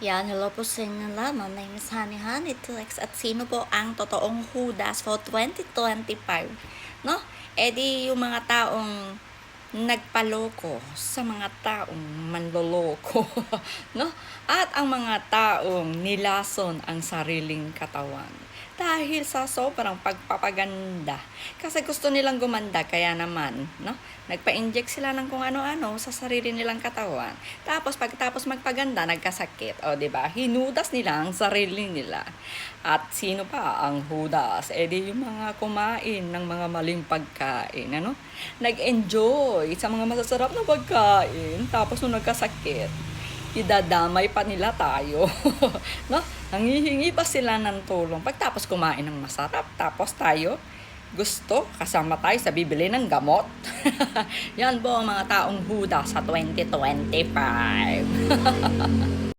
Yan, hello po sa inyo lahat. My name is Honey Honey Tlex. At sino po ang totoong Judas for 2025? No? E di yung mga taong nagpaloko sa mga taong manloloko. No? At ang mga taong nilason ang sariling katawan. Dahil sa sobrang pagpapaganda. Kasi gusto nilang gumanda, kaya naman, no? Nagpa-inject sila ng kung ano-ano sa sarili nilang katawan. Tapos pagkatapos magpaganda, nagkasakit. O, di ba? Hinudas nila ang sarili nila. At sino pa ang hudas? E di yung mga kumain ng mga maling pagkain, ano? Nag-enjoy sa mga masasarap na pagkain. Tapos nung nagkasakit, idadamay pa nila tayo. No? Nanghihingi pa sila ng tulong pagtapos kumain ng masarap. Tapos tayo, gusto, kasama tayo sa bibili ng gamot. Yan po ang mga taong huda sa 2025.